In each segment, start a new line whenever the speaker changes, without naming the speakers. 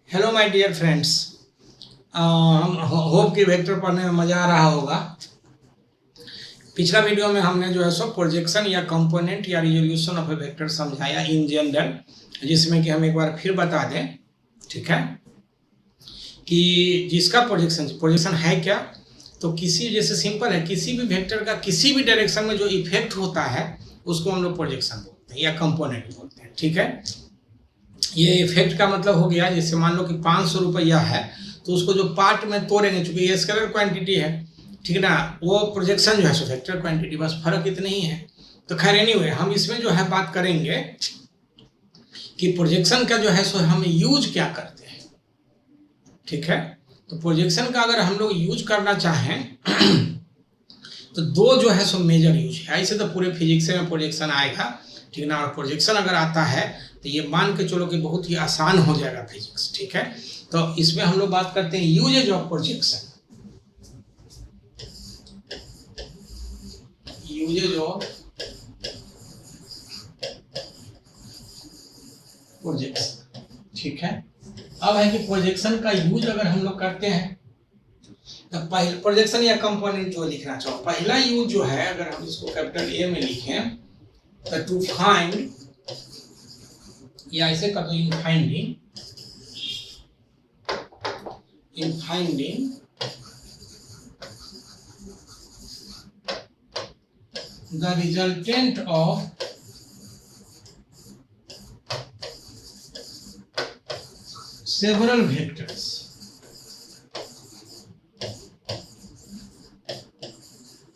Hello my dear friends, हम hope कि vector पढ़ने में मज़ा आ रहा होगा। पिछला वीडियो में हमने जो है सो प्रोजेक्शन या कंपोनेंट या रिजोल्यूशन ऑफ ए वेक्टर समझाया इन जनरल, जिसमें कि हम एक बार फिर बता दें, ठीक है, कि जिसका प्रोजेक्शन है क्या, तो किसी जैसे सिंपल है, किसी भी वेक्टर का किसी भी डायरेक्शन में जो इफेक्ट होता है उसको हम लोग प्रोजेक्शन बोलते हैं या कंपोनेंट बोलते हैं, ठीक है। ये इफेक्ट का मतलब हो गया, जैसे मान लो कि 500 रुपया है तो उसको जो पार्ट में तोड़ेंगे, चूंकि ये स्केलर क्वांटिटी है, ठीक है ना, वो प्रोजेक्शन जो है सो वेक्टर क्वांटिटी, बस फर्क इतना ही है। तो खैर एनीवे हम इसमें जो है बात करेंगे कि प्रोजेक्शन का जो है सो हम यूज क्या करते हैं, ठीक है। तो प्रोजेक्शन का अगर हम लोग यूज करना चाहें तो दो जो है सो मेजर यूज है। ऐसे तो पूरे फिजिक्स में प्रोजेक्शन आएगा, ठीक है ना, और प्रोजेक्शन अगर आता है तो ये मान के चलो कि बहुत ही आसान हो जाएगा फिजिक्स, ठीक है। तो इसमें हम लोग बात करते हैं uses of projection. Uses of projection, ठीक है। अब है कि प्रोजेक्शन का यूज अगर हम लोग करते हैं तो पहले प्रोजेक्शन या कंपोनेंट जो लिखना चाहो, पहला यूज जो है, अगर हम इसको कैपिटल ए में लिखें तो टू फाइंड, या ऐसे कर दो, इन finding the resultant of several vectors.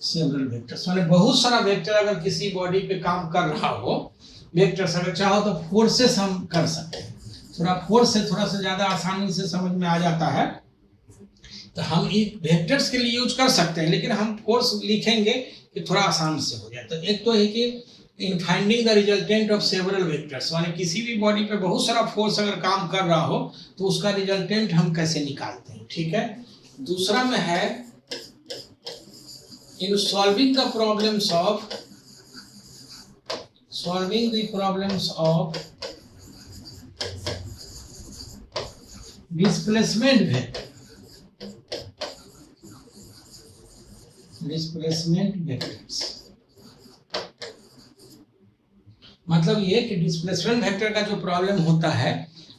Several vectors माने बहुत सारा वेक्टर अगर किसी बॉडी पे काम कर रहा हो, वेक्टर्स अगर चाहो तो फोर्सेस हम कर सकते हैं। थोड़ा फोर्स से थोड़ा सा ज्यादा आसानी से समझ में आ जाता है, तो हम एक वेक्टर्स के लिए यूज कर सकते हैं, लेकिन हम फोर्स लिखेंगे कि थोड़ा आसान से हो जाए। तो एक तो है कि इन finding the resultant of several vectors, माने किसी भी बॉडी पे बहुत सारा फोर्स अगर काम कर रहा हो तो उसका रिजल्टेंट हम कैसे निकालते हैं, ठीक है। दूसरा में है in solving the problems of displacement vectors. मतलब ये कि डिस्प्लेसमेंट वेक्टर का जो प्रॉब्लम होता है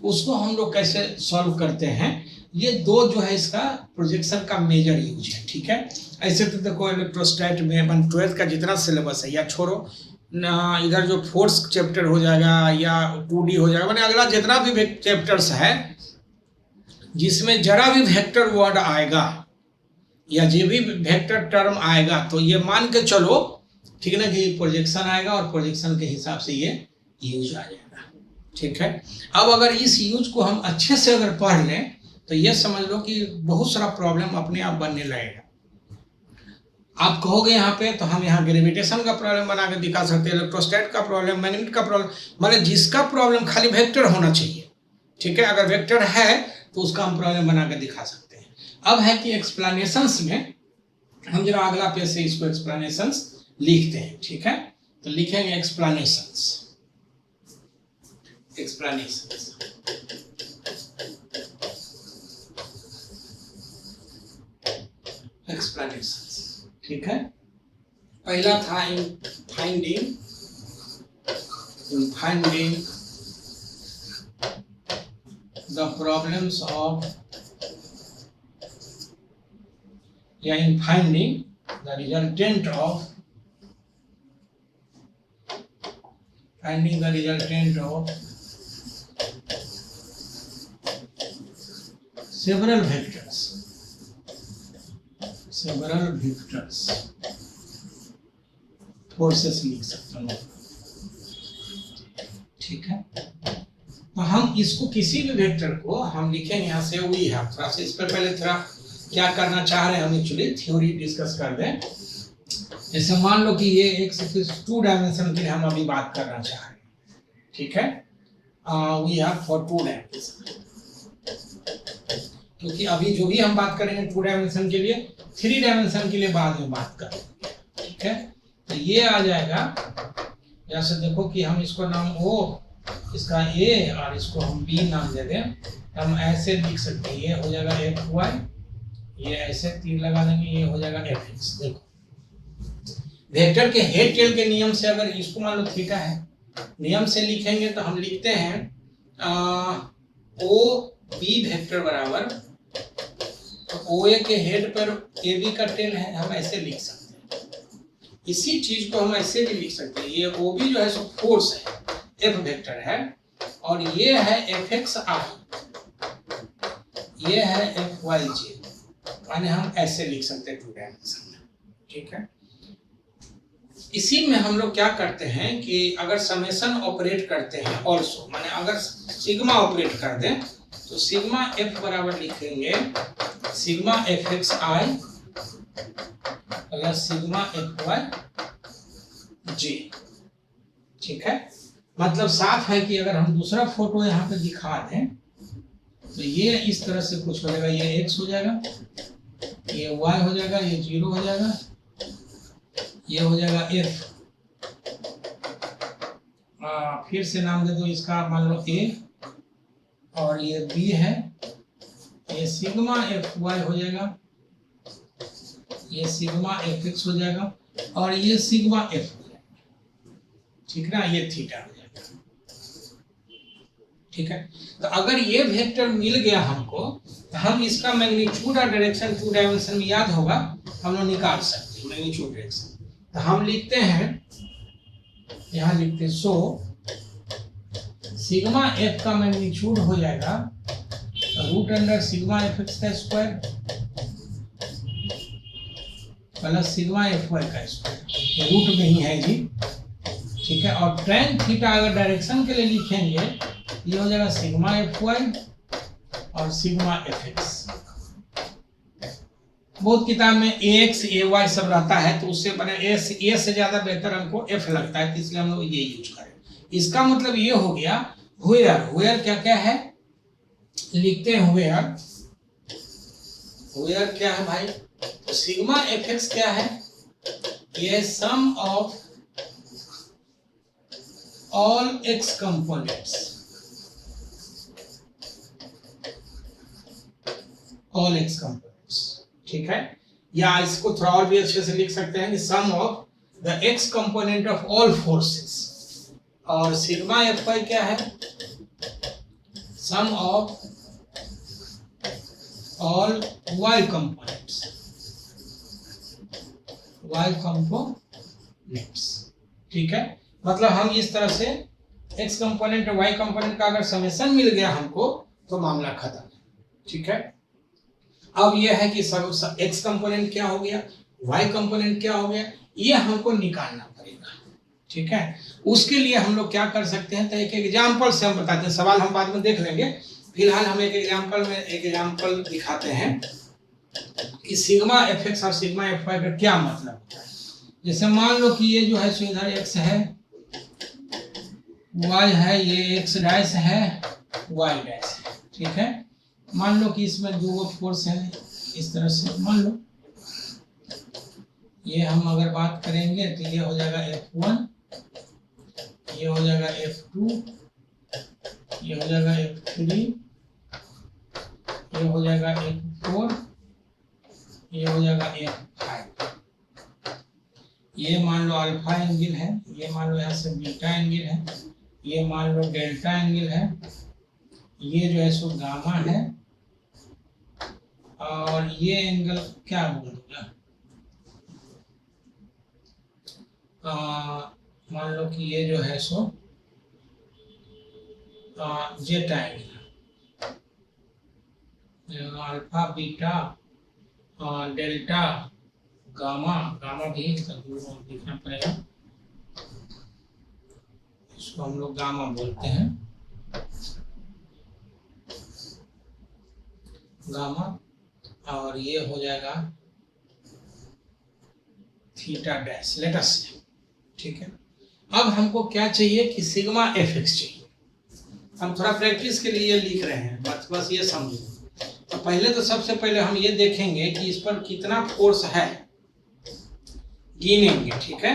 उसको हम लोग कैसे सॉल्व करते हैं। ये दो जो है इसका प्रोजेक्शन का मेजर यूज है, ठीक है। ऐसे तो देखो इलेक्ट्रोस्टैट में 12th का जितना सिलेबस है, या छोड़ो ना, इधर जो फोर्स चैप्टर हो जाएगा या 2D हो जाएगा, मैंने अगला जितना भी चैप्टर्स है जिसमें जरा भी वेक्टर वर्ड आएगा या जो भी वेक्टर टर्म आएगा तो ये मान के चलो, ठीक है ना, कि प्रोजेक्शन आएगा और प्रोजेक्शन के हिसाब से ये यूज आ जाएगा, ठीक है। अब अगर इस यूज को हम अच्छे से अगर पढ़ लें तो ये समझ लो कि बहुत सारा प्रॉब्लम अपने आप बनने लगेगा। आप कहोगे यहाँ पे, तो हम यहाँ ग्रेविटेशन का प्रॉब्लम बना के दिखा सकते हैं, इलेक्ट्रोस्टैट का प्रॉब्लम, मैग्नेट का प्रॉब्लम, मतलब जिसका प्रॉब्लम खाली वेक्टर होना चाहिए, ठीक है। अगर वेक्टर है तो उसका हम प्रॉब्लम बना के दिखा सकते हैं। अब है कि एक्सप्लेनेशंस में हम जरा अगला पेज से इसको एक्सप्लेनेशंस लिखते हैं, ठीक है। तो लिखेंगे एक्सप्लेनेशंस। ठीक है। पहला था in finding the problems of, या in finding the resultant of several vectors, forces लिख सकते हो, ठीक है। तो हम इसको किसी भी वेक्टर को हम लिखेंगे यहाँ से, वही है थोड़ा सा, इस पर पहले थोड़ा क्या करना चाह रहे हैं हम, एक्चुअली थ्योरी डिस्कस कर दें। जैसे मान लो कि ये एक से 2 डायमेंशन के लिए हम अभी बात करना चाह रहे हैं, ठीक है। वी हैव फॉर 2 डायमेंशन, क्योंकि अभी जो भी हम बात करेंगे 2 डायमेंशन के लिए, 3 डायमेंशन के लिए बाद में बात करेंगे, ठीक है। तो ये आ जाएगा, जैसे देखो कि हम इसको नाम ओ इसका ए और इसको हम बी नाम दे दें, हम ऐसे लिख सकते हैं, ये हो जाएगा एफ वाई, ये ऐसे तीर लगा देंगे, ये हो जाएगा एफ एक्स। देखो वेक्टर के हेड टेल के नियम से अगर इसको मान लो थीटा है, नियम से लिखेंगे तो हम लिखते हैं ओ बी वेक्टर बराबर, तो ओ ए के हेड पर ए बी का टेल है, हम ऐसे लिख सकते हैं। इसी चीज को हम ऐसे भी लिख सकते हैं, ये ओ बी जो है सो फोर्स है, एफ वेक्टर है, और ये है एफ एक्स आई, ये है एफ वाई जे, माने हम ऐसे लिख सकते हैं 2 डायमेंशन में। ठीक है, इसी में हम लोग क्या करते हैं कि अगर समेशन ऑपरेट करते हैं ऑल्सो, माने अगर सिग्मा ऑपरेट कर दें तो सिग्मा एफ बराबर लिखेंगे sigma F X I plus sigma F Y जे। ठीक है, मतलब साफ है कि अगर हम दूसरा फोटो यहाँ पे दिखा दें तो ये इस तरह से कुछ हो जाएगा, ये एक्स हो जाएगा, ये वाई हो जाएगा, ये 0 हो जाएगा, ये हो जाएगा एफ, फिर से नाम दे दो इसका, मान लो ए, और ये बी है, ये सिग्मा एफ वाई हो जाएगा, ये सिग्मा एफ एक्स हो जाएगा, और ये सिग्मा एफ हो जाएगा। ठीक ना, ये थीटा हो जाएगा। ठीक है, तो अगर ये वेक्टर मिल गया हमको तो हम इसका मैग्नीट्यूड और डायरेक्शन 2 डायमेंशन में याद होगा, हम लोग निकाल सकते हैं मैग्नीट्यूड डायरेक्शन। तो हम लिखते हैं, यहाँ लिखते हैं सो सिग्मा एफ का मैग्नीट्यूड हो जाएगा root under sigma F X का square plus sigma F Y का स्क्वायर, ये रूट में ही है जी। ठीक है, और tan थीटा अगर डायरेक्शन के लिए लिखेंगे ये हो जाएगा सिग्मा एफ वाई और सिग्मा एफ एक्स। बहुत किताब में ए एक्स ए वाई सब रहता है, तो उससे बने ए से ज्यादा बेहतर हमको एफ लगता है, इसलिए हम लोग ये यूज करें। इसका मतलब ये हो गया वेयर क्या क्या है, लिखते हैं वेयर क्या है भाई, तो सिग्मा एफ एक्स क्या है, ये sum of all X components, all X components. ठीक है, या इसको थोड़ा और भी अच्छे से लिख सकते हैं कि sum of the X component of all forces, और सिग्मा एफ वाई क्या है, sum of all Y components, Y components. ठीक है, मतलब हम इस तरह से एक्स कंपोनेंट और वाई कंपोनेंट का अगर समेशन मिल गया हमको तो मामला खत्म। ठीक है, अब यह है कि सब एक्स कंपोनेंट क्या हो गया, वाई कंपोनेंट क्या हो गया, ये हमको निकालना पड़ेगा। ठीक है, उसके लिए हम लोग क्या कर सकते हैं, तो एक एग्जाम्पल से हम बताते हैं, सवाल हम बाद में देख लेंगे, फिलहाल हम एक एग्जाम्पल दिखाते हैं कि सिग्मा एफ एक्स और सिग्मा एफ वाई का क्या मतलब होता है। जैसे मान लो कि ये जो है सो इधर एक्स है, वाई है, ये एक्स डैश है, वाई डैश है। ठीक है, मान लो कि इसमें 2 फोर्स है, इस तरह से मान लो, ये हम अगर बात करेंगे तो ये हो जाएगा F1, ये हो जाएगा F2, ये हो जाएगा F3, ये हो जाएगा F4, ये हो जाएगा F5। ये मान लो अल्फा एंगल है, ये मान लो यहाँ से बीटा एंगल है, ये मान लो डेल्टा एंगल है, ये जो है सो गामा है, और ये एंगल क्या बोलूँगा, मान लो कि ये जो है so zeta angle, alpha beta delta gamma, gamma भी लिखना पड़ेगा, इसको हम लोग गामा बोलते हैं, गामा, और ये हो जाएगा थीटा डैश, लेट अस से। ठीक है, अब हमको क्या चाहिए कि सिग्मा एफ एक्स चाहिए। हम थोड़ा प्रैक्टिस के लिए लिख रहे हैं, बस ये समझो। तो पहले तो सबसे पहले हम ये देखेंगे कि इस पर कितना फोर्स है, गिनेंगे। ठीक है,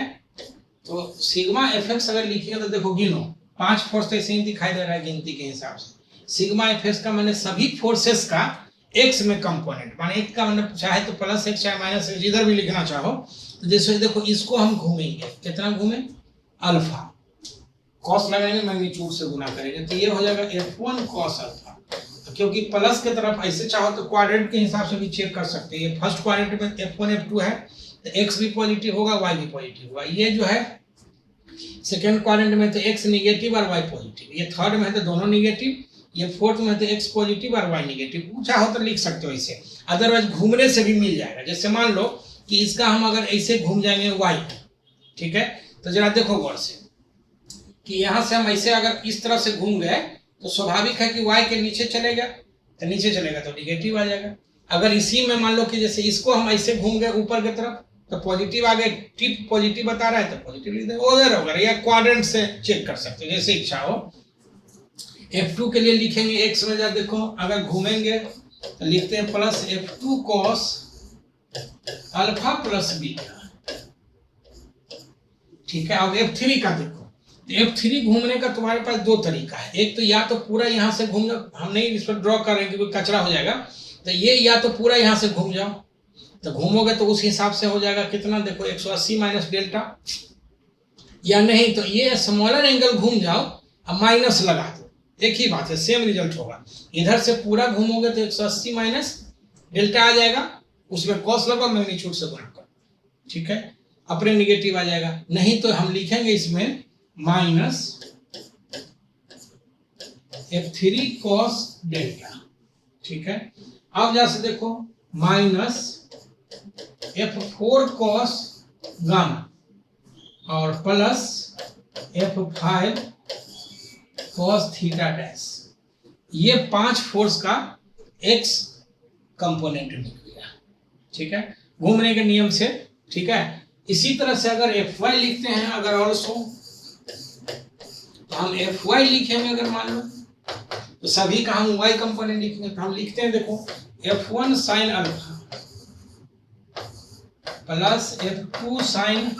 तो सिग्मा एफ एक्स अगर लिखिएगा तो देखो गिनो, 5 फोर्स तो ऐसे ही दिखाई दे रहा है गिनती के हिसाब से। सिग्मा एफ का मैंने सभी फोर्सेस का एक्स में कंपोनेंट, माने एक का मतलब चाहे तो प्लस एक्स चाहे माइनस एक्स जिधर भी लिखना चाहो। तो जैसे देखो इसको हम घूमेंगे, कितना घूमें, अल्फा, कॉस लगाएंगे मैग्नीट्यूड से गुना करेंगे, तो ये हो जाएगा F1 cos अल्फा। क्योंकि प्लस की तरफ ऐसे चाहो तो क्वाड्रेंट के हिसाब से भी चेक कर सकते हैं। ये फर्स्ट क्वाड्रेंट में F1 F2 है तो x भी पॉजिटिव होगा y भी पॉजिटिव होगा। ये जो है सेकेंड क्वाड्रेंट में तो x निगेटिव और y पॉजिटिव, ये थर्ड में है तो दोनों निगेटिव, ये फोर्थ में तो x पॉजिटिव और y निगेटिव। चाहो तो लिख सकते हो इसे, अदरवाइज घूमने से भी मिल जाएगा। जैसे मान लो कि इसका हम अगर ऐसे घूम जाएंगे y, ठीक है, तो जरा देखो गौर से कि यहाँ से हम ऐसे अगर इस तरह से घूम गए तो स्वाभाविक है कि y के नीचे चलेगा, तो नीचे चलेगा तो निगेटिव आ जाएगा। अगर इसी में मान लो कि जैसे इसको हम ऐसे घूम गए ऊपर की तरफ तो पॉजिटिव आ गए, टिप पॉजिटिव बता रहा है तो पॉजिटिव लिख देंगे वगैरह वगैरह, या क्वाड्रेंट से चेक कर सकते हो जैसे इच्छा हो। F2 के लिए लिखेंगे x में, जब देखो अगर घूमेंगे तो लिखते हैं plus F2 cos alpha plus beta, ठीक है। अब F3 का देखो, F3 घूमने का तुम्हारे पास दो तरीका है। एक तो या तो पूरा यहाँ से घूम जाओ, हम नहीं इस पर ड्रॉ करेंगे क्योंकि कचरा हो जाएगा, तो ये या तो पूरा यहाँ से घूम जाओ, तो घूमोगे तो उस हिसाब से हो जाएगा कितना, देखो 180 माइनस डेल्टा, या नहीं तो ये स्मॉलर एंगल घूम जाओ अब माइनस लगा दो, एक ही बात है, सेम रिजल्ट होगा। इधर से पूरा घूमोगे तो 180 माइनस डेल्टा आ जाएगा, उसमें कॉस लगा मैग्नीट्यूड से गुणा कर, ठीक है, अपने निगेटिव आ जाएगा। नहीं तो हम लिखेंगे इसमें माइनस F3 cos डेल्टा, ठीक है। अब जैसे देखो माइनस F4 cos गामा और plus F5 cos theta dash, ये 5 फोर्स का x कंपोनेंट निकल गया, ठीक है, घूमने के नियम से, ठीक है। इसी तरह से अगर Fy लिखते हैं, अगर ऑल्सो तो हम Fy लिखेंगे, अगर मान लो तो सभी का हम y कंपोनेंट लिखेंगे, तो हम लिखते हैं देखो F1 sin alpha plus F2 sin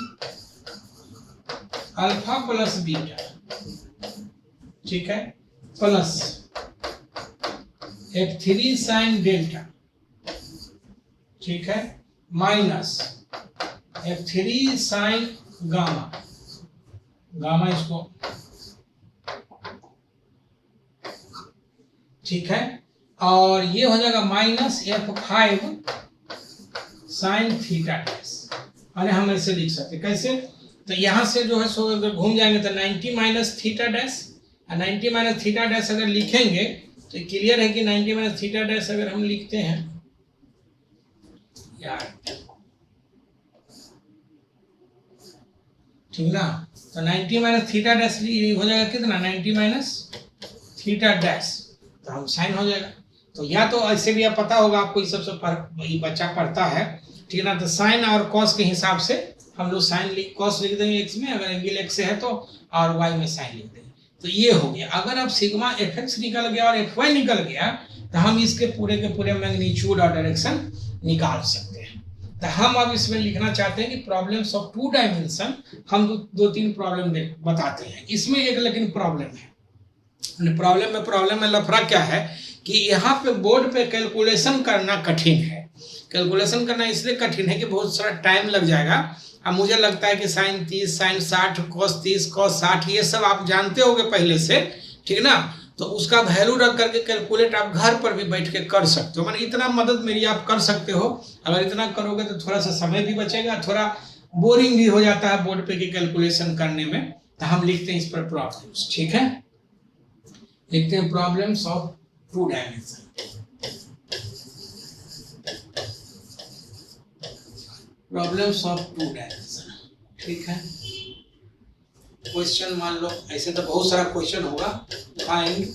alpha plus beta, ठीक है, प्लस F3 sin डेल्टा, ठीक है, minus F3 sin gamma, gamma इसको, ठीक है, और ये हो जाएगा minus F5 sin theta dash. अरे हम ऐसे लिख सकते कैसे, तो यहाँ से जो है सो अगर घूम जाएंगे तो 90 minus theta dash, 90 minus theta dash अगर लिखेंगे तो क्लियर है कि 90 माइनस थीटा डैश अगर हम लिखते हैं यार, ठीक ना, तो 90 माइनस थीटा डैश हो जाएगा कितना, 90 माइनस थीटा डैश, तो हम साइन हो जाएगा। तो या तो ऐसे भी आप पता होगा आपको, इस सबसे बच्चा पढ़ता है, ठीक है ना, तो साइन और कॉस के हिसाब से हम लोग साइन कॉस लिख देंगे x में, अगर एंगल x से है तो, और y में साइन लिख देंगे। तो ये हो गया। अगर अब सिग्मा fx निकल गया और fy निकल गया तो हम इसके पूरे के पूरे मैग्नीट्यूड और डायरेक्शन निकाल सकते हैं। तो हम अब इसमें लिखना चाहते हैं कि प्रॉब्लम्स ऑफ 2 डायमेंशन, हम दो तीन प्रॉब्लम बताते हैं। इसमें एक लेकिन प्रॉब्लम है, प्रॉब्लम में लफड़ा क्या है कि यहाँ पे बोर्ड पे कैलकुलेशन करना कठिन है। कैलकुलेशन करना इसलिए कठिन है कि बहुत सारा टाइम लग जाएगा। अब मुझे लगता है कि साइन 30, साइन 60, कॉस 30, कॉस 60, ये सब आप जानते होंगे पहले से, ठीक ना, तो उसका वैल्यू रख करके कैलकुलेट आप घर पर भी बैठ के कर सकते हो। मैंने इतना मदद मेरी आप कर सकते हो। अगर इतना करोगे तो थोड़ा सा समय भी बचेगा, थोड़ा बोरिंग भी हो जाता है बोर्ड पे की कैलकुलेशन करने में। तो हम लिखते हैं इस पर प्रॉब्लम्स, ठीक है, लिखते हैं problems of 2 dimension. Problems of 2 dimension, ठीक है। क्वेश्चन मान लो, ऐसे तो बहुत सारा क्वेश्चन होगा। Find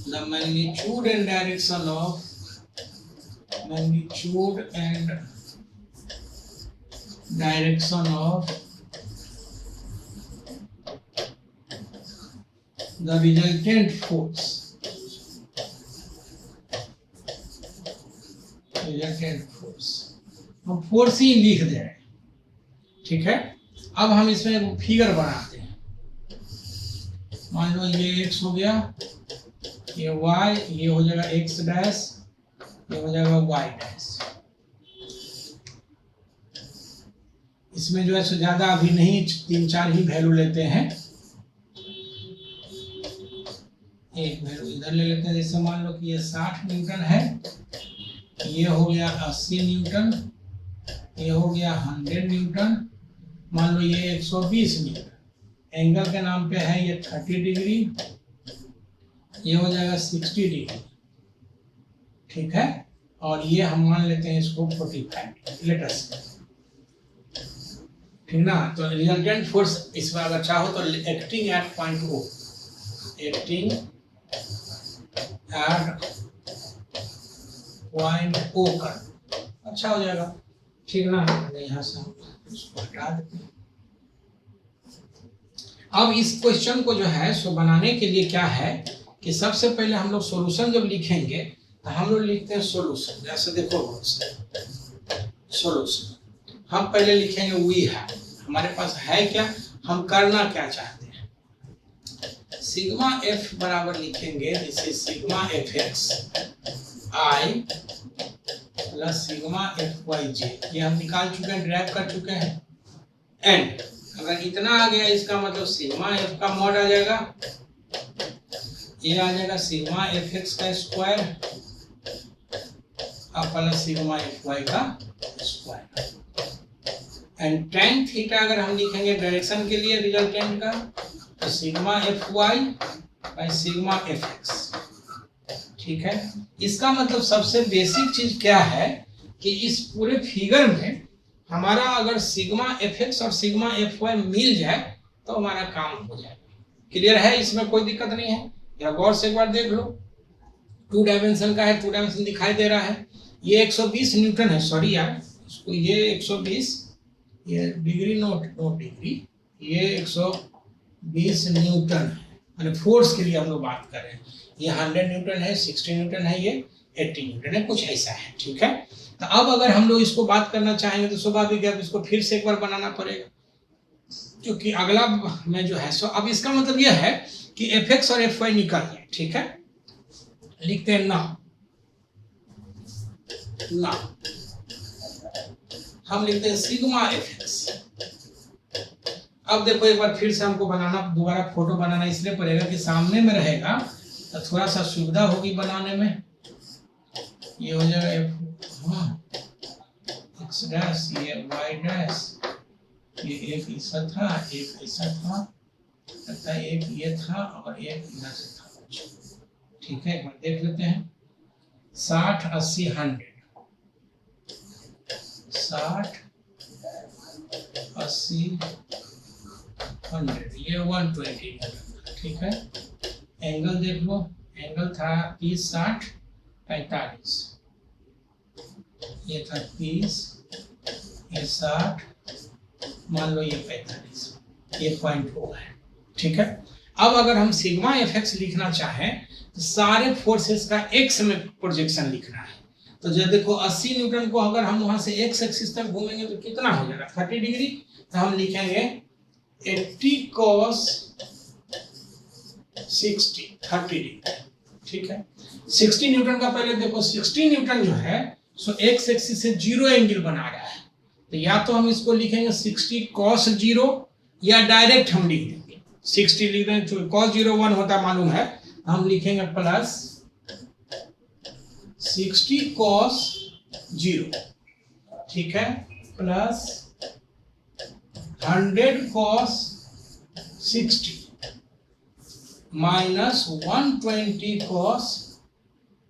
the magnitude and direction of the resultant force, हम फोर्स ही लिख दे रहे हैं, ठीक है। अब हम इसमें फिगर बनाते हैं, मान लो ये x हो गया, ये y, ये हो जाएगा x डैश, ये हो जाएगा y डैश। इसमें जो है सो ज्यादा अभी नहीं, 3-4 ही वैल्यू लेते हैं। एक वैल्यू इधर ले लेते हैं, जैसे मान लो कि ये 60 न्यूटन है, ये हो गया 80 न्यूटन, ये हो गया 100 न्यूटन, मान लो ये 120 न्यूटन। एंगल के नाम पे है ये 30 डिग्री, ये हो जाएगा 60 डिग्री, ठीक है। और ये हम मान लेते हैं इसको 45 लेटेस्ट, ठीक ना। तो रिजल्टेंट फोर्स इसमें अगर चाहो तो acting at point O, acting at point O कर, अच्छा हो जाएगा, ठीक ना। यहाँ से हम इसको हटा देते हैं। अब इस क्वेश्चन को जो है सो बनाने के लिए क्या है कि सबसे पहले हम लोग सॉल्यूशन जब लिखेंगे तो हम लोग लिखते हैं सॉल्यूशन। जैसे देखो सॉल्यूशन हम पहले लिखेंगे वी है, हमारे पास है क्या, हम करना क्या चाहते हैं। सिग्मा एफ बराबर लिखेंगे, this is sigma F X I plus sigma F Y J, ये हम निकाल चुके हैं, ड्राइव कर चुके हैं। एंड अगर इतना आ गया इसका मतलब सिग्मा एफ का मॉड आ जाएगा, ये आ जाएगा सिग्मा एफ एक्स का square plus sigma F Y का स्क्वायर। एंड tan थीटा अगर हम लिखेंगे डायरेक्शन के लिए रिजल्टेंट का, तो sigma F Y by sigma F X, ठीक है। इसका मतलब सबसे बेसिक चीज क्या है कि इस पूरे फिगर में हमारा अगर सिग्मा एफ एक्स और सिग्मा एफ वाई मिल जाए तो हमारा काम हो जाएगा। क्लियर है, इसमें कोई दिक्कत नहीं है। या गौर से एक बार देख लो, 2 डायमेंशन का है, 2 डायमेंशन दिखाई दे रहा है। ये 120 न्यूटन है, सॉरी यार इसको, ये 120, ये डिग्री नोट डिग्री, ये 120 न्यूटन है, मैंने फोर्स के लिए हम लोग बात कर रहे हैं। ये 100 न्यूटन है, 60 न्यूटन है, ये 80 न्यूटन है, कुछ ऐसा है, ठीक है। तो अब अगर हम लोग इसको बात करना चाहेंगे तो स्वाभाविक है इसको फिर से एक बार बनाना पड़ेगा, क्योंकि अगला में जो है सो अब इसका मतलब यह है कि एफ एक्स और एफ वाई निकल जाए, ठीक है। लिखते हैं ना हम लिखते हैं सिग्मा एफ एक्स। अब देखो एक बार फिर से हमको बनाना, दोबारा फोटो बनाना इसलिए पड़ेगा कि सामने में रहेगा तो थोड़ा सा सुविधा होगी बनाने में। ये हो जाएगा एक्स डैश, ये वाई डैश, ये एक ऐसा था, एक ऐसा था, लगता है एक ये था और एक इधर से था, ठीक है। एक बार देख लेते हैं। 60 80 100, 60 80 100, ये 120, ठीक है। एंगल देख लो, एंगल था 30 60 45, ये था 30, ये 60, मान लो ये 45, ये पॉइंट O है, ठीक है। अब अगर हम सिग्मा एफ एक्स लिखना चाहें तो सारे फोर्सेस का एक्स में प्रोजेक्शन लिखना है। तो जब देखो 80 न्यूटन को अगर हम वहां से एक्स एक्सिस तक घूमेंगे तो कितना हो जाएगा 30 डिग्री, तो हम लिखेंगे 80 cos 60 30 डिग्री, ठीक है। 60 न्यूटन का पहले देखो, 60 न्यूटन जो है सो एक्स एक्सिस से 0 एंगल बना रहा है, तो या तो हम इसको लिखेंगे 60 cos 0 या डायरेक्ट हम लिख देंगे 60 लिख देंगे, cos 0 1 होता मालूम है, हम लिखेंगे प्लस 60 cos 0, ठीक है, प्लस 100 cos 60 माइनस 120 cos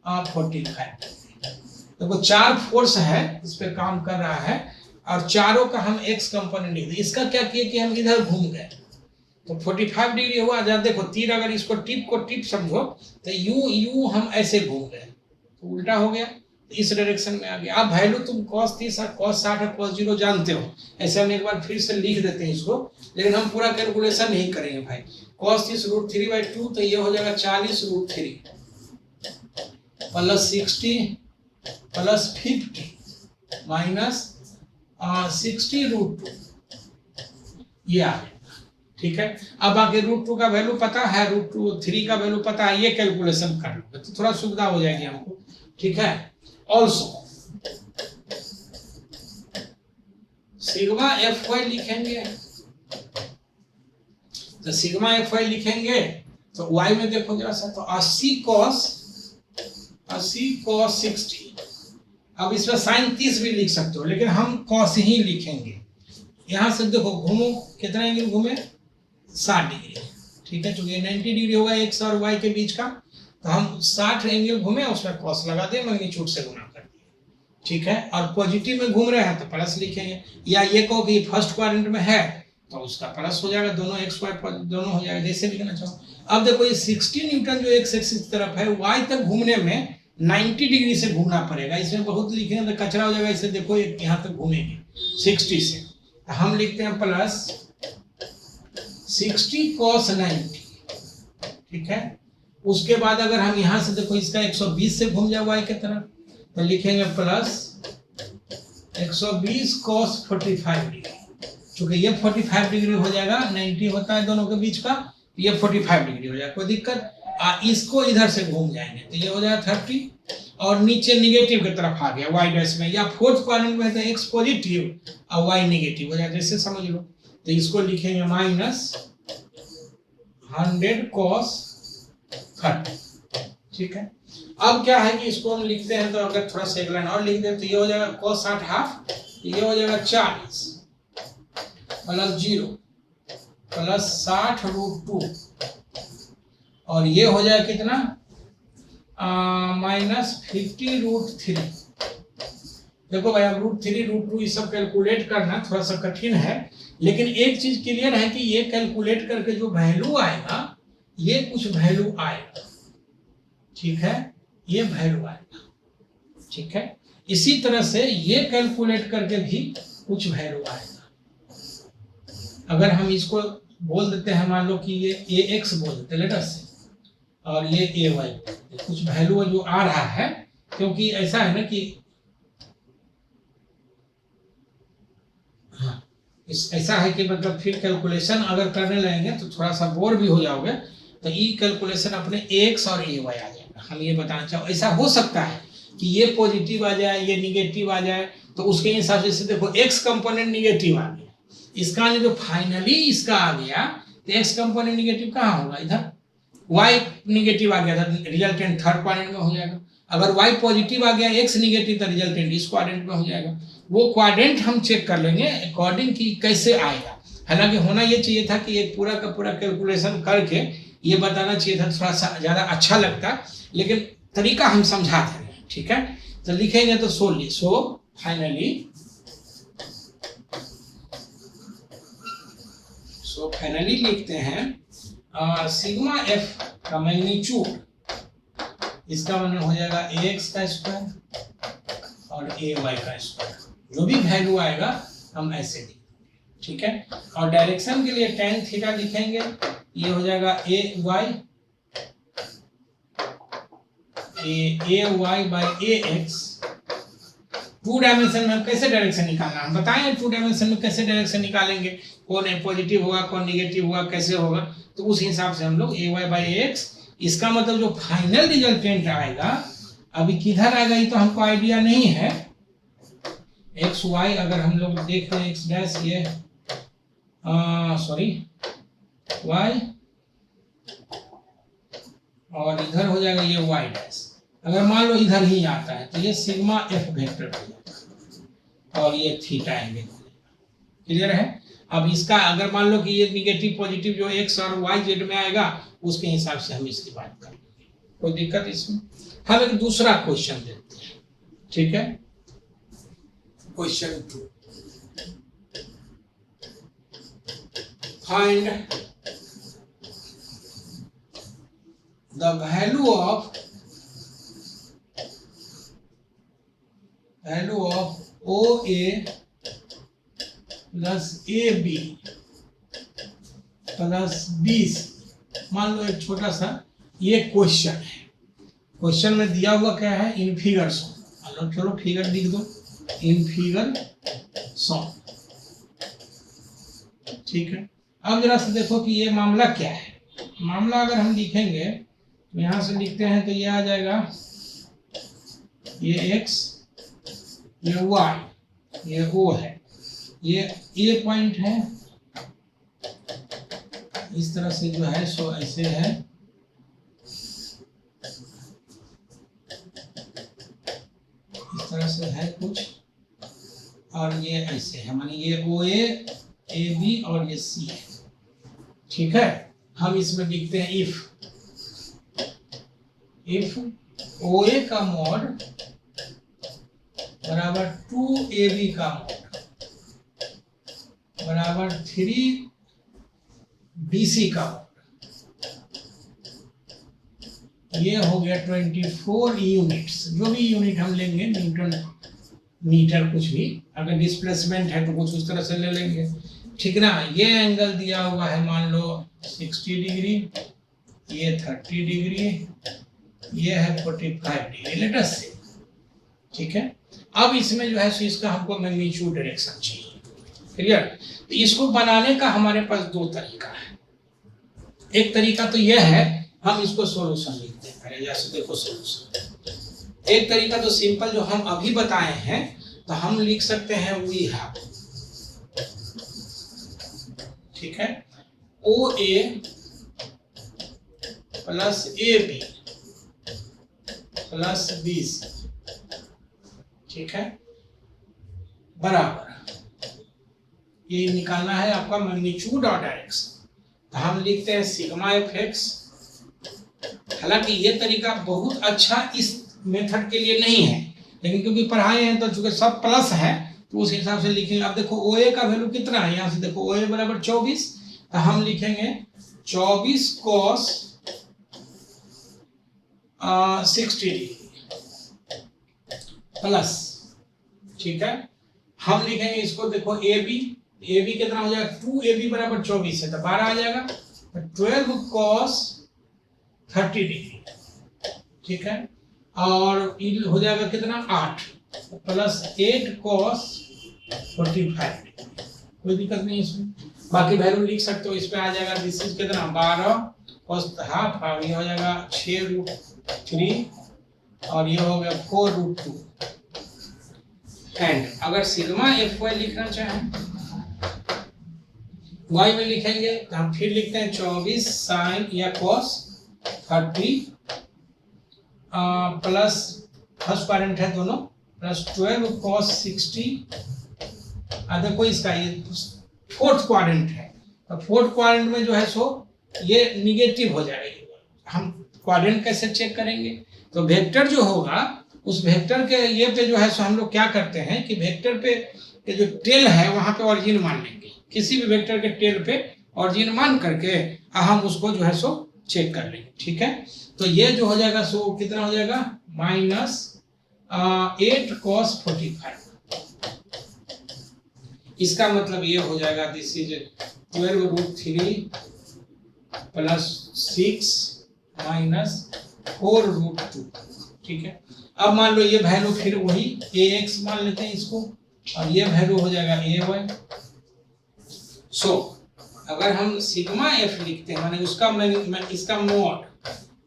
45। देखो 4 फोर्स है इस पे काम कर रहा है और चारों का हम एक्स कंपोनेंट लिख दिए। इसका क्या किया कि हम इधर घूम गए तो 45 डिग्री हुआ। जब देखो तीर अगर इसको टिप को टिप समझो तो यू हम ऐसे घूम गए तो उल्टा हो गया, तो इस डायरेक्शन में आ गया। अब वैल्यू तुम cos 30 cos 60 और cos 0 जानते हो, ऐसे हम एक बार फिर से लिख देते हैं इसको, लेकिन हम पूरा कैलकुलेशन नहीं करेंगे भाई। cos 30 √3/2 तो ये हो जाएगा 40 √3 प्लस 60 प्लस 50 माइनस 60 √2, ये आ गया, ठीक है। अब आगे √2 का वैल्यू पता है, √3 का वैल्यू पता है, ये कैलकुलेशन कर लो तो थोड़ा सुविधा हो जाएगी हमको, ठीक है। ऑल्सो सिग्मा FY लिखेंगे, तो सिग्मा FY लिखेंगे तो y में देखो जरा सा, तो 80 cos 60। अब इसमें sin 30 भी लिख सकते हो, लेकिन हम cos ही लिखेंगे। यहां से देखो घूमो, कितना एंगल घूमे, 60 डिग्री, ठीक है। चूंकि 90 डिग्री होगा x और y के बीच का, तो हम 60 एंगल घूमे, उसमें cos लगा दे, मैग्नीट्यूड से गुना कर दिए, ठीक है। और पॉजिटिव में घूम रहे हैं तो प्लस लिखेंगे, या ये कहो कि फर्स्ट क्वाड्रेंट में है तो उसका प्लस हो जाएगा, दोनों x y दोनों हो जाएगा, जैसे लिखना चाहो। अब देखो ये 60 न्यूटन जो x एक्सिस की तरफ है, y तक घूमने में 90 डिग्री से घूमना पड़ेगा। इसमें बहुत लिखेंगे तो कचरा हो जाएगा, इसे देखो यहाँ तक घूमेंगे 60 से, हम लिखते हैं प्लस 60 cos 90, ठीक है। उसके बाद अगर हम यहाँ से देखो इसका 120 से घूम जाए y के तरफ, तो लिखेंगे प्लस 120 cos 45 डिग्री। चूंकि ये 45 डिग्री हो जाएगा, 90 होता है दोनों के बीच का, ये 45 डिग्री हो जाएगा, कोई दिक्कत। इसको इधर से घूम जाएंगे तो ये हो जाएगा 30, और नीचे निगेटिव की तरफ आ गया y डैश में, या फोर्थ क्वाड्रेंट में तो x पॉजिटिव और y नेगेटिव हो जाएगा, जैसे समझ लो। तो इसको लिखेंगे माइनस 100 cos 30, ठीक है। अब क्या है कि इसको हम लिखते हैं, तो अगर थोड़ा सा एक लाइन और लिख दें तो ये हो जाएगा cos 60 हाफ, ये हो जाएगा 40 प्लस 0 प्लस 60 √2, और ये हो जाएगा कितना, माइनस 50 √3। देखो भाई, अब √3 √2 ये सब कैलकुलेट करना थोड़ा सा कठिन है, लेकिन एक चीज क्लियर है कि ये कैलकुलेट करके जो वैल्यू आएगा, ये कुछ वैल्यू आएगा, ठीक है, ये वैल्यू आएगा, ठीक है। इसी तरह से ये कैलकुलेट करके भी कुछ वैल्यू आएगा। अगर हम इसको बोल देते हैं, मान लो कि ये AX बोल देते लेटर से, और ये AY, कुछ वैल्यू जो आ रहा है, क्योंकि ऐसा है ना कि हाँ, ऐसा है कि मतलब फिर कैलकुलेशन अगर करने लगेंगे तो थोड़ा सा बोर भी हो जाओगे, तो ये कैलकुलेशन अपने AX और AY आ जाएगा। हम ये बताना चाहो, ऐसा हो सकता है कि ये पॉजिटिव आ जाए, ये निगेटिव आ जाए, तो उसके हिसाब से देखो x कंपोनेंट निगेटिव आ गया, इसका जो फाइनली इसका आ गया, तो x कंपोनेंट निगेटिव कहाँ होगा, इधर y निगेटिव आ गया था, रिजल्टेंट थर्ड क्वाड्रेंट में हो जाएगा। अगर y पॉजिटिव आ गया, x निगेटिव, तो रिजल्टेंट इस क्वाड्रेंट में हो जाएगा। वो क्वाड्रेंट हम चेक कर लेंगे अकॉर्डिंग की कैसे आएगा। हालांकि होना ये चाहिए था कि एक पूरा का पूरा कैलकुलेशन करके ये बताना चाहिए था, थोड़ा सा ज्यादा अच्छा लगता, लेकिन तरीका हम समझा दे रहे हैं, ठीक है। तो लिखेंगे तो सो फाइनली लिखते हैं सिग्मा F का मैग्नीट्यूड, इसका मतलब हो जाएगा AX का स्क्वायर और AY का स्क्वायर, जो भी वैल्यू आएगा हम ऐसे लिखेंगे, ठीक है। और डायरेक्शन के लिए tan थीटा लिखेंगे, ये हो जाएगा AY बाई AX। 2 डायमेंशन में हम कैसे डायरेक्शन निकालना, हम बताएं 2 डायमेंशन में कैसे डायरेक्शन निकालेंगे, कौन पॉजिटिव होगा कौन निगेटिव होगा कैसे होगा, तो उस हिसाब से हम लोग AY बाई AX। इसका मतलब जो फाइनल रिजल्टेंट आएगा, अभी किधर आएगा ये तो हमको आइडिया नहीं है। XY अगर हम लोग देख रहे हैं x डैश, ये सॉरी y, और इधर हो जाएगा ये y डैश। अगर मान लो इधर ही आता है तो ये सिग्मा F वेक्टर हो जाएगा, और ये थीटा एंगल। क्लियर है। अब इसका अगर मान लो कि ये निगेटिव पॉजिटिव जो x और y z में आएगा, उसके हिसाब से हम इसकी बात कर लेंगे, कोई दिक्कत इसमें। हम एक दूसरा क्वेश्चन देखते हैं, ठीक है। Question 2, find the value of OA plus AB plus BC। मान लो एक छोटा सा ये क्वेश्चन है, क्वेश्चन में दिया हुआ क्या है, इन फिगर्स। चलो फिगर लिख दो, इन फिगर सॉल्व, ठीक है। अब जरा से देखो कि ये मामला क्या है। मामला अगर हम लिखेंगे तो यहाँ से लिखते हैं तो ये आ जाएगा, ये x, ये y, ये o है, ये a पॉइंट है, इस तरह से जो है सो ऐसे है, इस तरह से है कुछ, और ये ऐसे है, माने ये OA, AB और ये C है। ठीक है, हम इसमें लिखते हैं इफ OA का मॉड बराबर 2AB का मॉड बराबर 3BC का मॉड, ये हो गया 24 यूनिट्स। जो भी यूनिट हम लेंगे, न्यूटन मीटर कुछ भी, अगर डिस्प्लेसमेंट है तो कुछ उस तरह से ले लेंगे, ठीक ना। ये एंगल दिया हुआ है मान लो 60 डिग्री, ये 30 डिग्री, ये है 45 डिग्री, लेट अस से। ठीक है, अब इसमें जो है सो इसका हमको मैग्नीट्यूड डायरेक्शन चाहिए, क्लियर। तो इसको बनाने का हमारे पास दो तरीका है। एक तरीका तो यह है, हम इसको सॉल्यूशन लिखते हैं पहले, जैसे देखो सॉल्यूशन। एक तरीका तो सिंपल जो हम अभी बताए हैं, तो हम लिख सकते हैं वी हैव, ठीक है, OA plus AB plus BC, ठीक है, बराबर, ये निकालना है आपका मैग्नीट्यूड और डायरेक्शन। तो हम लिखते हैं सिग्मा FX। हालांकि ये तरीका बहुत अच्छा इस मेथड के लिए नहीं है, लेकिन क्योंकि पढ़ाए हैं तो चूंकि सब प्लस है तो उस हिसाब से लिखेंगे। अब देखो OA का वैल्यू कितना है, यहाँ से देखो OA बराबर 24, तो हम लिखेंगे 24 cos 60 डिग्री प्लस, ठीक है। हम लिखेंगे इसको, देखो AB कितना हो जाएगा, 2AB बराबर 24 है तो 12 आ जाएगा, तो 12 cos 30 डिग्री, ठीक है, और हो जाएगा कितना 8 प्लस 8 cos 45, कोई दिक्कत नहीं इसमें। बाकी वैल्यू लिख सकते हो, इस पे आ जाएगा दिस इज कितना 12 cos हाफ, और ये हो जाएगा 6√3 और ये हो गया 4√2। एंड अगर सिग्मा FY लिखना चाहें y में लिखेंगे तो हम फिर लिखते हैं 24 साइन या cos 30 प्लस फर्स्ट क्वाड्रेंट है दोनों, प्लस 12 cos 60। देखो इसका ये फोर्थ क्वाड्रेंट है, तो फोर्थ क्वाड्रेंट में जो है सो ये निगेटिव हो जाएगा। हम क्वाड्रेंट कैसे चेक करेंगे, तो वेक्टर जो होगा उस वेक्टर के ये पे जो है सो हम लोग क्या करते हैं कि वेक्टर पे के जो टेल है वहां पे ऑरिजिन मान लेंगे, किसी भी वेक्टर के टेल पे ऑरिजिन मान करके हम उसको जो है सो चेक कर लेंगे, ठीक है। तो ये जो हो जाएगा सो कितना हो जाएगा माइनस 8 cos 45। इसका मतलब ये हो जाएगा दिस इज 12√3 प्लस 6 माइनस 4√2, ठीक है। अब मान लो ये वैल्यू फिर वही AX मान लेते हैं इसको, और ये वैल्यू हो जाएगा AY। सो अगर हम सिग्मा F लिखते हैं, माने उसका इसका मोड,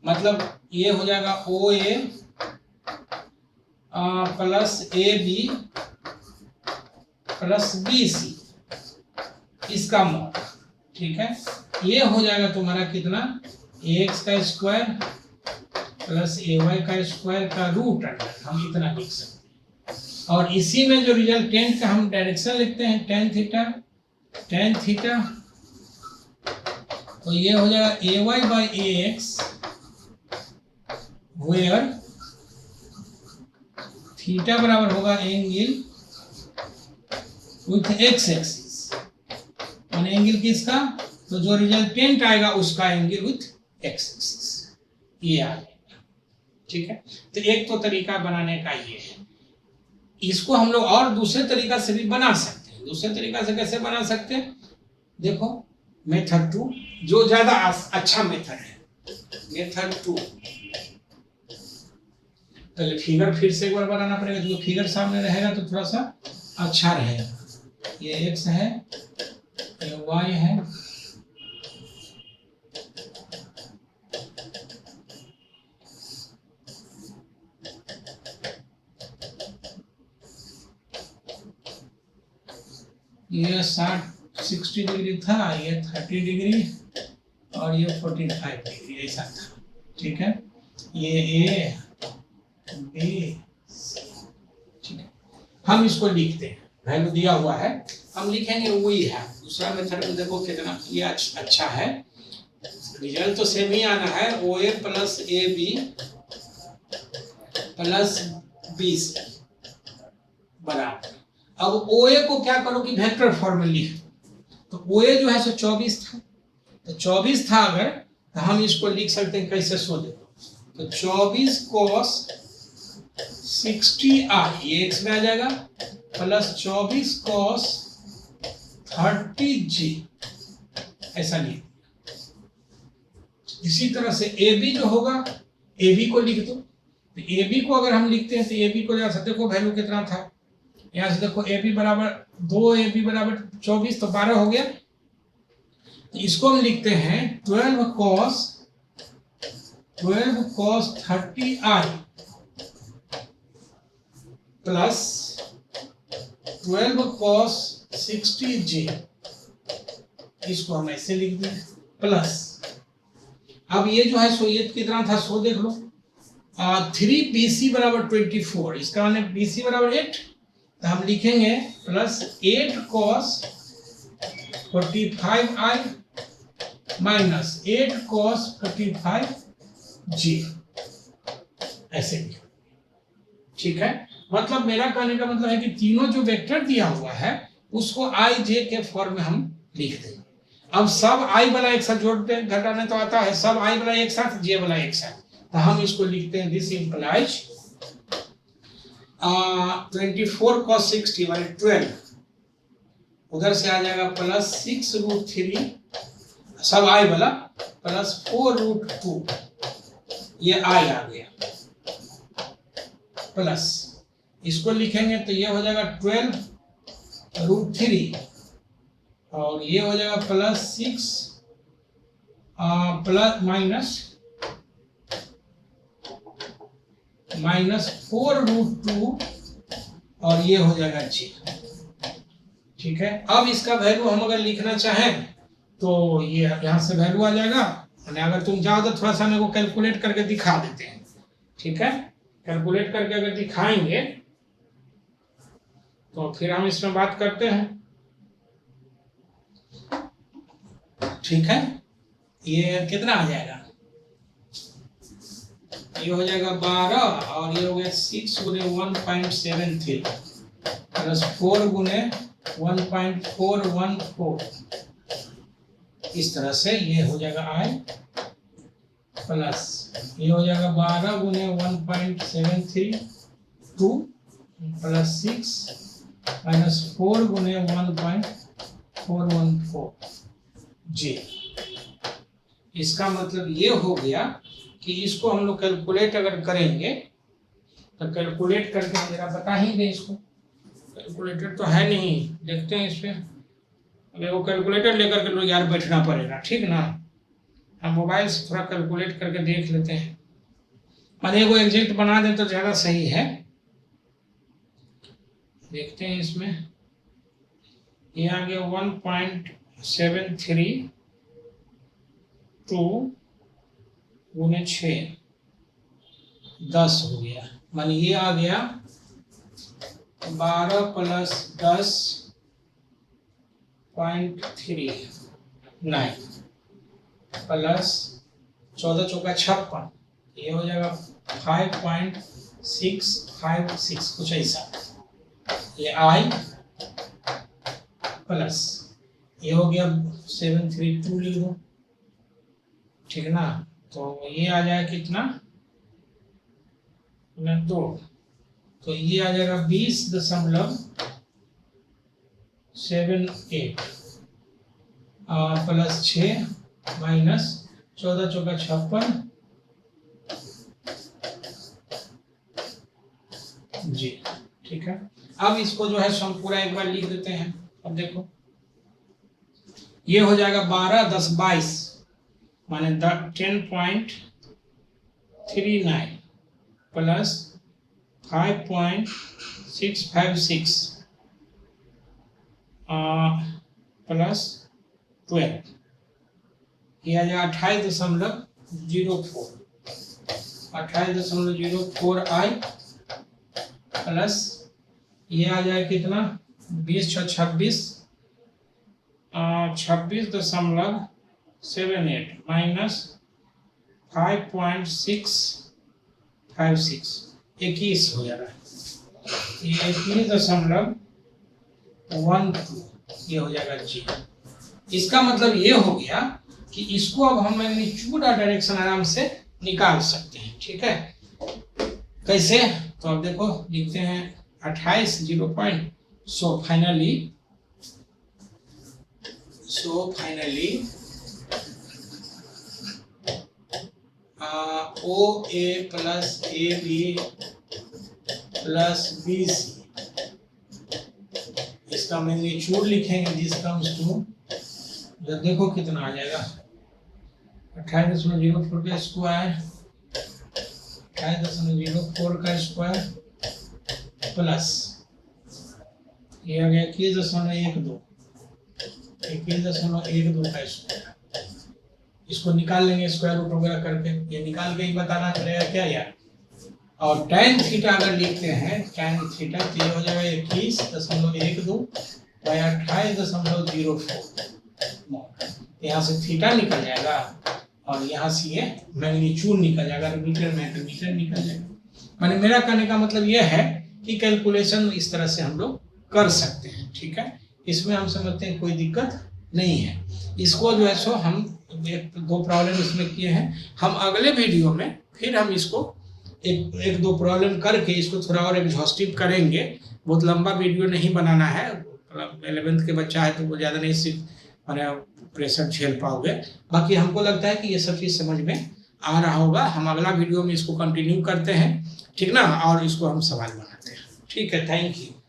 मतलब ये हो जाएगा OA plus AB plus BC, इसका मोड, ठीक है। ये हो जाएगा तुम्हारा कितना AX का स्क्वायर प्लस AY का स्क्वायर का रूट अंडर, हम इतना लिख सकते हैं। और इसी में जो रिजल्टेंट का हम डायरेक्शन लिखते हैं tan थीटा, तो ये हो जाएगा AY by AX where theta बराबर होगा एंगल विथ x एक्सिस, और एंगल किसका, तो जो रिजल्टेंट आएगा उसका एंगल विथ x एक्सिस, ये आ जाएगा, ठीक है। तो एक तो तरीका बनाने का ये है। इसको हम लोग और दूसरे तरीका से भी बना सकते हैं। दूसरे तरीका से कैसे बना सकते हैं, देखो मेथड 2 जो ज्यादा अच्छा मेथड है, मेथड 2। तो फिगर फिर से एक बार बनाना पड़ेगा, जो फिगर सामने रहेगा तो थोड़ा सा अच्छा रहेगा। ये x है, ये y है, ये 60 डिग्री था, ये 30 डिग्री और ये 45 डिग्री ऐसा था, ठीक है। ये ए बी, ठीक है। हम इसको लिखते हैं, वैल्यू दिया हुआ है, हम लिखेंगे वही है। दूसरा मेथड में देखो कितना ये अच्छा है, रिजल्ट तो सेम ही आना है। ओ ए प्लस ए बी प्लस 20 बराबर। अब ओ ए को क्या करो कि वेक्टर फॉर्म में लिख, तो ओ ए जो है सो 24 था, तो 24 था अगर, तो हम इसको लिख सकते हैं कैसे, सो देखो, तो 24 cos 60i ये x में आ जाएगा, प्लस 24 cos 30g ऐसा लिख। इसी तरह से ए बी जो होगा, ए बी को लिख दो, तो ए बी को अगर हम लिखते हैं तो ए बी को जरा से देखो वैल्यू कितना था, यहां से देखो ए बी बराबर 2, ए बी बराबर 24, तो 12 हो गया। तो इसको हम लिखते हैं 12 cos 30i plus 12 cos 60g, इसको हम ऐसे लिख दें प्लस। अब ये जो है सो ये कितना था, सो देख लो, 3bc बराबर 24, इसका मतलब bc बराबर 8, तो हम लिखेंगे plus 8 cos 45i minus 8 cos 45g ऐसे भी, ठीक है। मतलब मेरा कहने का मतलब है कि तीनों जो वेक्टर दिया हुआ है उसको i j के फॉर्म में हम लिख देंगे। अब सब i वाला एक साथ जोड़ते हैं, घटाने तो आता है, सब i वाला एक साथ, j वाला एक साथ, तो हम इसको लिखते हैं दिस इंप्लाइज 24 cos 60 वाले 12, उधर से आ जाएगा प्लस 6√3 सब i वाला प्लस 4√2, ये i आ गया, प्लस इसको लिखेंगे तो ये हो जाएगा 12√3 और ये हो जाएगा प्लस 6 प्लस माइनस 4√2 और ये हो जाएगा g, ठीक है। अब इसका वैल्यू हम अगर लिखना चाहें तो ये यहाँ से वैल्यू आ जाएगा, अगर तुम चाहो तो थोड़ा सा मेरे को कैलकुलेट करके दिखा देते हैं, ठीक है। कैलकुलेट करके अगर दिखाएंगे तो फिर हम इसमें बात करते हैं, ठीक है। ये कितना आ जाएगा, ये हो जाएगा 12 और ये हो गया 6 गुने 1.73 प्लस 4 गुने 1.414, इस तरह से ये हो जाएगा i प्लस ये हो जाएगा 12 गुने 1.73 2 प्लस 6 माइनस 4 गुने 1.414 जी। इसका मतलब ये हो गया कि इसको हम लोग कैलकुलेट अगर करेंगे तो कैलकुलेट करके जरा बता ही दे इसको, कैलकुलेटर तो है नहीं, देखते हैं इसमें, अगर वो कैलकुलेटर लेकर के लोग यार बैठना पड़ेगा, ठीक ना। हम मोबाइल से थोड़ा कैलकुलेट करके देख लेते हैं, और वो एग्जैक्ट बना दें तो ज़्यादा सही है। देखते हैं इसमें, ये आ गया 1.73 2 गुने 6 10 हो गया, मान ये आ गया 12 प्लस 10.39 प्लस 14 चौका 56, ये हो जाएगा 5.656 कुछ ऐसा, ये i प्लस ये हो गया 732 लिख दो, ठीक ना। तो ये आ जाएगा कितना 2, तो ये आ जाएगा 20.78 प्लस 6 माइनस 14 चौका 56 जी, ठीक है। अब इसको जो है हम पूरा एक बार लिख देते हैं। अब देखो ये हो जाएगा 12 10 22 माने 10.39 प्लस 5.656 प्लस 12, ये आ जाएगा 28.04, 28.04 आई प्लस ये आ जाए कितना 20 × 26, 26.78 माइनस 5.656, 21 हो जा रहा है, ये 21.12 ये हो जाएगा जी। इसका मतलब ये हो गया कि इसको अब हम मैग्नीट्यूड और डायरेक्शन आराम से निकाल सकते हैं। ठीक है, कैसे? तो अब देखो लिखते हैं 28 0. So finally OA plus AB plus BC, इसका मैग्नीट्यूड लिखेंगे, दिस कम्स टू, जब देखो कितना आ जाएगा 28.04 का स्क्वायर, 28.04 का स्क्वायर प्लस ये आ गया 21.12 का स्क्वायर। इसको निकाल लेंगे स्क्वायर रूट वगैरह करके, ये निकाल के ही बताना पड़ेगा क्या यार। और tan थीटा अगर लिखते हैं tan थीटा तो ये हो जाएगा 21.12 बाई 28.04, यहाँ से थीटा निकल जाएगा और यहाँ से ये मैग्नीट्यूड निकल जाएगा, मीटर निकल जाएगा। माने मेरा कहने का मतलब ये है कि कैलकुलेशन इस तरह से हम लोग कर सकते हैं। ठीक है, इसमें हम समझते हैं कोई दिक्कत नहीं है। इसको जो है सो हम 1-2 प्रॉब्लम इसमें किए हैं, हम अगले वीडियो में फिर हम इसको एक 2 प्रॉब्लम करके इसको थोड़ा और एग्जॉस्टिव करेंगे। बहुत लंबा वीडियो नहीं बनाना है, 11th के बच्चा है तो वो ज़्यादा नहीं सीख मैंने प्रेशर झेल पाओगे। बाकी हमको लगता है कि ये सब चीज़ समझ में आ रहा होगा। हम अगला वीडियो में इसको कंटिन्यू करते हैं, ठीक ना, और इसको हम सवाल बनाते हैं। ठीक है, थैंक यू।